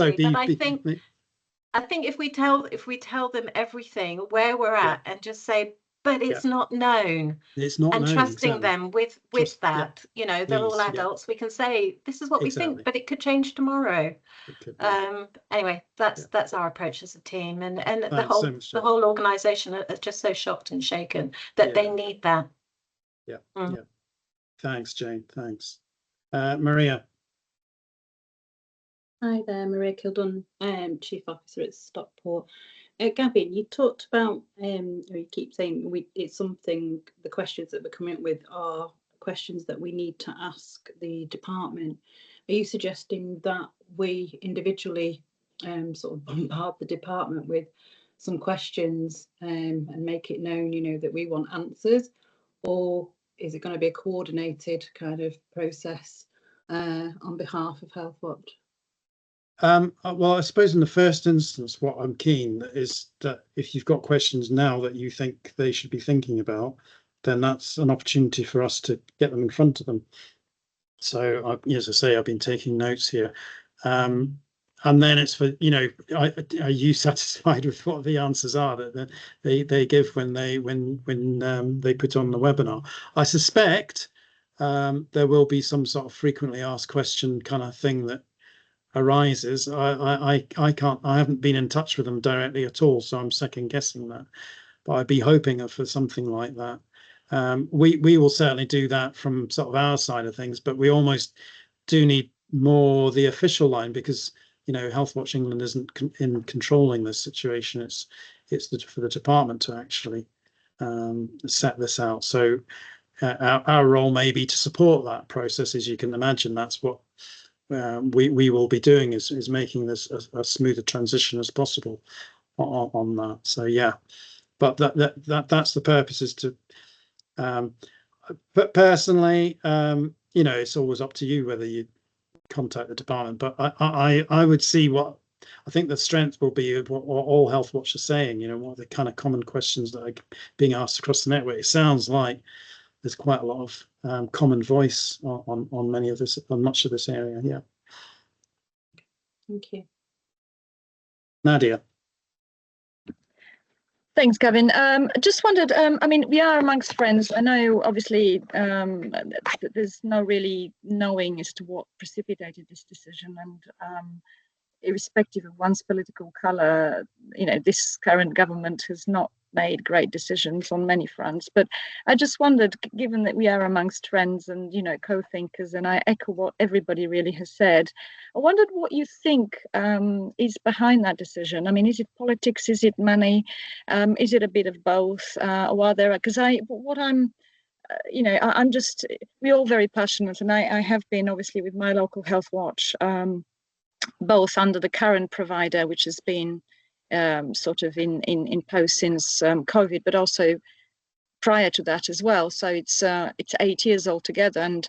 I think if we tell them everything, where we're at, and just say, but it's not known. It's not and known, trusting exactly. them with that, you know, they're all adults. We can say this is what we think, but it could change tomorrow. Anyway, that's our approach as a team, and the whole organisation are just so shocked and shaken that they need that. Yeah. Thanks, Jane. Thanks, Maria. Hi there, Maria Kildun, Chief Officer at Stockport. Gavin, you talked about, or you keep saying it's something, the questions that we're coming up with are questions that we need to ask the department. Are you suggesting that we individually sort of bombard the department with some questions and make it known, you know, that we want answers? Or is it going to be a coordinated kind of process on behalf of Healthwatch? Well, I suppose in the first instance, what I'm keen is that if you've got questions now that you think they should be thinking about, then that's an opportunity for us to get them in front of them. So, as I say, I've been taking notes here. And then it's for, you know, are you satisfied with what the answers are that they give when they put on the webinar? I suspect there will be some sort of frequently asked question kind of thing that arises. I haven't been in touch with them directly at all, so I'm second guessing that, but I'd be hoping for something like that. we will certainly do that from sort of our side of things, but we almost do need more the official line, because Healthwatch England isn't in controlling this situation. It's for the department to actually set this out. So our role may be to support that process. As you can imagine, that's what we will be doing, is making this a smoother transition as possible on that. So yeah, but that's the purpose, is to but personally, it's always up to you whether you contact the department, but I would see what I think the strength will be of what all Healthwatch are saying, what are the kind of common questions that are being asked across the network. It sounds like there's quite a lot of common voice on much of this area. Yeah. Thank you. Nadia. Thanks, Gavin. Just wondered, I mean, we are amongst friends. I know, obviously, there's no really knowing as to what precipitated this decision, and irrespective of one's political colour, this current government has not made great decisions on many fronts. But I just wondered, given that we are amongst friends and, co-thinkers, and I echo what everybody really has said, I wondered what you think is behind that decision. I mean, is it politics? Is it money? Is it a bit of both? We're all very passionate, and I have been, obviously, with my local Healthwatch, both under the current provider, which has been sort of in post since COVID, but also prior to that as well. So it's 8 years altogether, and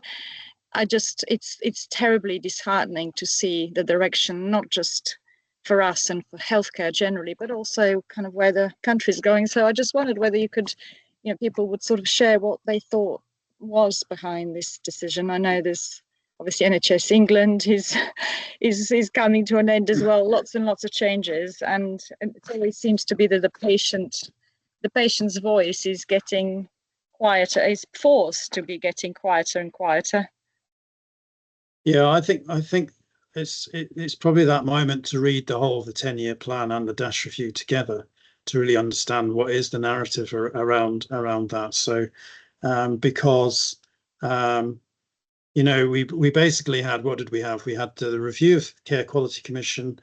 it's terribly disheartening to see the direction, not just for us and for healthcare generally, but also kind of where the country is going. So I just wondered whether you could, people would sort of share what they thought was behind this decision. I know there's obviously NHS England is coming to an end as well. Lots and lots of changes, and it always seems to be that the patient's voice is getting quieter, is forced to be getting quieter and quieter. Yeah, I think it's probably that moment to read the whole of the 10-year plan and the Dash review together to really understand what is the narrative around that. So because we basically had, what did we have? We had the review of Care Quality Commission,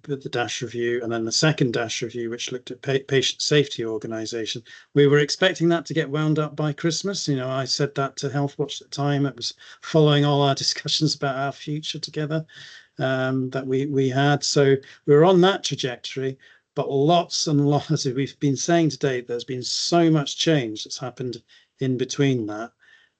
the Dash review, and then the second Dash review, which looked at patient safety organisation. We were expecting that to get wound up by Christmas. I said that to Healthwatch at the time. It was following all our discussions about our future together that we had. So we were on that trajectory, but lots and lots, as we've been saying today, there's been so much change that's happened in between that,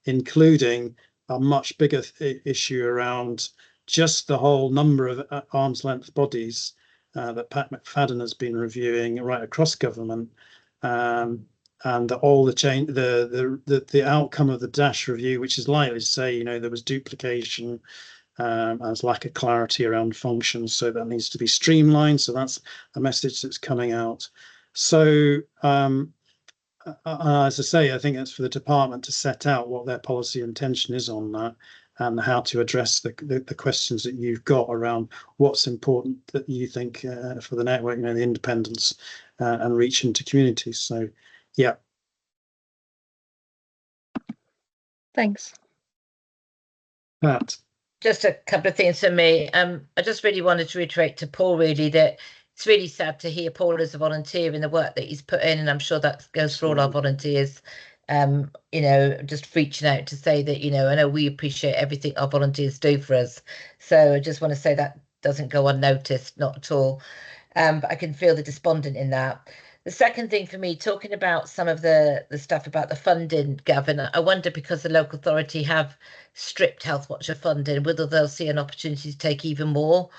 including a much bigger issue around just the whole number of arm's length bodies that Pat McFadden has been reviewing right across government, and all the change, the outcome of the Dash review, which is likely to say, there was duplication, as lack of clarity around functions, so that needs to be streamlined. So that's a message that's coming out. So as I say, I think it's for the department to set out what their policy intention is on that, and how to address the questions that you've got around what's important that you think for the network, the independence and reach into communities. So, yeah. Thanks. Pat. Just a couple of things for me. I just really wanted to reiterate to Paul, really, that it's really sad to hear Paul as a volunteer in the work that he's put in, and I'm sure that goes for all our volunteers. Just reaching out to say that, I know we appreciate everything our volunteers do for us. So I just want to say that doesn't go unnoticed, not at all. But I can feel the despondent in that. The second thing for me, talking about some of the stuff about the funding, Gavin, I wonder, because the local authority have stripped Healthwatch of funding, whether they'll see an opportunity to take even more.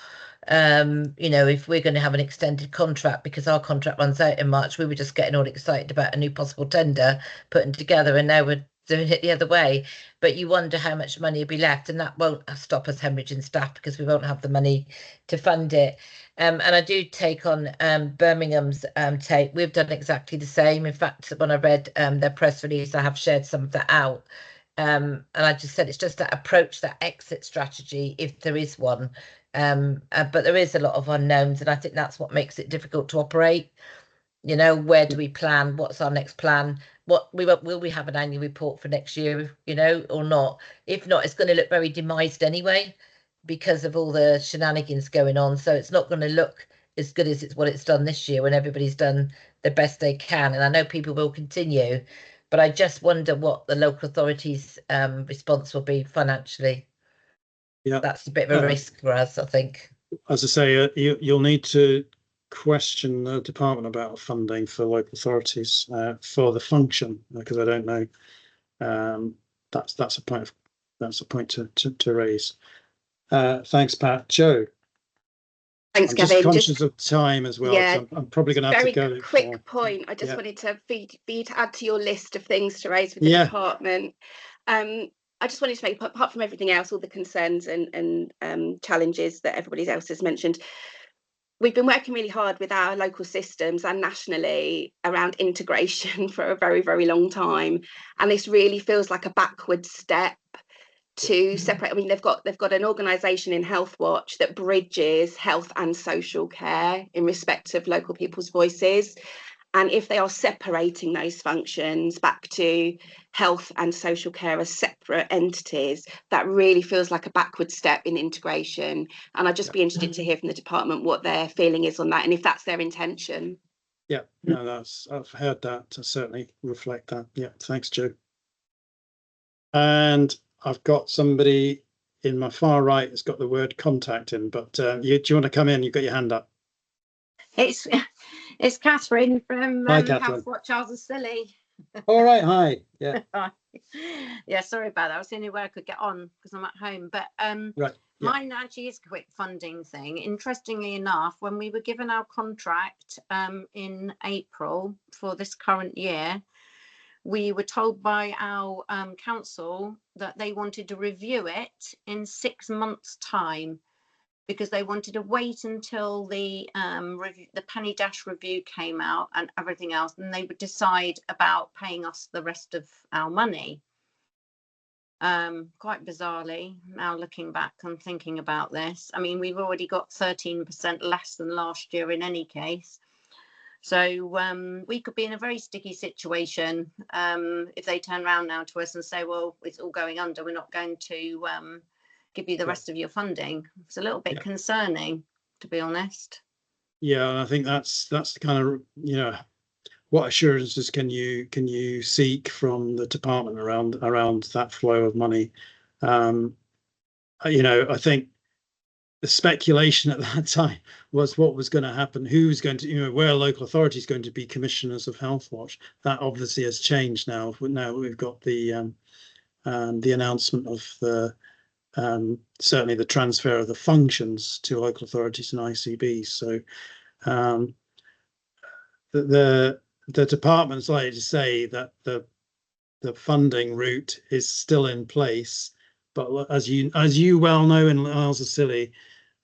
If we're going to have an extended contract, because our contract runs out in March, we were just getting all excited about a new possible tender putting together, and now we're doing it the other way. But you wonder how much money will be left, and that won't stop us hemorrhaging staff, because we won't have the money to fund it. And I do take on Birmingham's take. We've done exactly the same. In fact, when I read their press release, I have shared some of that out. And I just said it's just that approach, that exit strategy, if there is one. But there is a lot of unknowns, and I think that's what makes it difficult to operate. Where do we plan? What's our next plan? what will we have an annual report for next year, you know, or not? If not, it's going to look very demised anyway because of all the shenanigans going on. So it's not going to look as good as what it's done this year when everybody's done the best they can. And I know people will continue, but I just wonder what the local authorities' response will be financially. Yeah, that's a bit of a risk for us, I think. As I say, you'll need to question the department about funding for local authorities for the function, because I don't know. That's a point to raise. Thanks, Pat. Joe. Thanks, I'm Gavin. just conscious of time as well. Yeah, So I'm probably going to have to go. Very quick point. I just wanted to add to your list of things to raise with the department. I just wanted to make, apart from everything else, all the concerns and challenges that everybody else has mentioned, we've been working really hard with our local systems and nationally around integration for a very, very long time. And this really feels like a backward step to separate. I mean, they've got an organisation in Healthwatch that bridges health and social care in respect of local people's voices. And if they are separating those functions back to health and social care as separate entities, that really feels like a backward step in integration. And I'd just be interested to hear from the department what their feeling is on that and if that's their intention. Yeah, no, I've heard that. I certainly reflect that. Yeah, thanks, Joe. And I've got somebody in my far right that's got the word contact in, but do you want to come in? You've got your hand up. It's Catherine from Hi, Catherine. Healthwatch Charles and Silly. All right, hi. Yeah. Yeah, sorry about that. I was the only way I could get on because I'm at home. But right. Yeah. Mine actually is a quick funding thing. Interestingly enough, when we were given our contract in April for this current year, we were told by our council that they wanted to review it in 6 months' time, because they wanted to wait until the penny dash review came out and everything else, and they would decide about paying us the rest of our money. Quite bizarrely, now looking back and thinking about this, I mean, we've already got 13% less than last year in any case. So we could be in a very sticky situation if they turn around now to us and say, well, it's all going under, we're not going to give you the rest of your funding. It's a little bit concerning, to be honest. Yeah, and I think that's the kind of, you know, what assurances can you seek from the department around that flow of money? You know, I think the speculation at that time was what was going to happen, who was going to, you know, where local authorities going to be commissioners of Healthwatch. That obviously has changed now. Now we've got the announcement of the certainly the transfer of the functions to local authorities and ICBs. So the department's likely to say that the funding route is still in place, but as you well know in Isles of Scilly,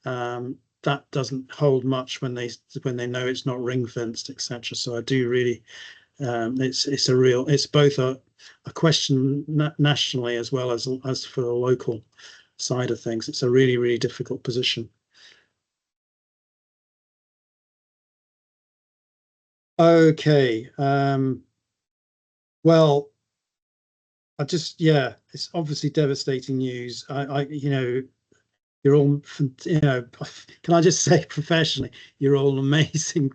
that doesn't hold much when they know it's not ring fenced, etc. So I do really, it's both a question nationally as well as for the local side of things. It's a really, really difficult position. Okay. Well, it's obviously devastating news. You know, you're all, you know, can I just say professionally, you're all an amazing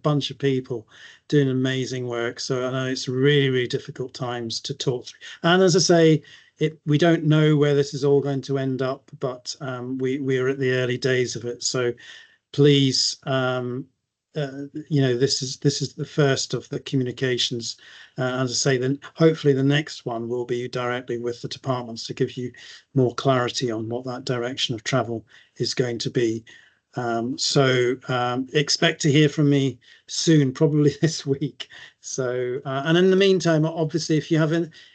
bunch of people doing amazing work. So I know it's really, really difficult times to talk through. And as I say, we don't know where this is all going to end up, but we are at the early days of it. So please, you know, this is the first of the communications. As I say, then hopefully the next one will be directly with the departments to give you more clarity on what that direction of travel is going to be. So expect to hear from me soon, probably this week. So and in the meantime, obviously, if you have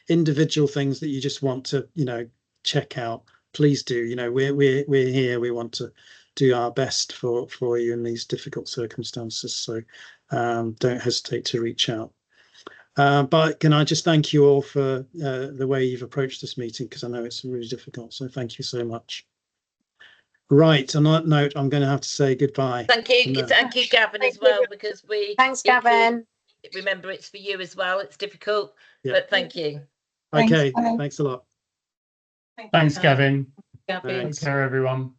individual things that you just want to, you know, check out, please do. You know, we're here. We want to do our best for you in these difficult circumstances. So don't hesitate to reach out. But can I just thank you all for the way you've approached this meeting, because I know it's really difficult. So thank you so much. Right, on that note, I'm going to have to say goodbye. Thank you, Gavin, as well, because Thanks, Gavin. remember it's for you as well. It's difficult, Yeah. but thank you. Okay, thanks a lot. Thanks, Gavin. Gavin. Thanks. Take care, everyone.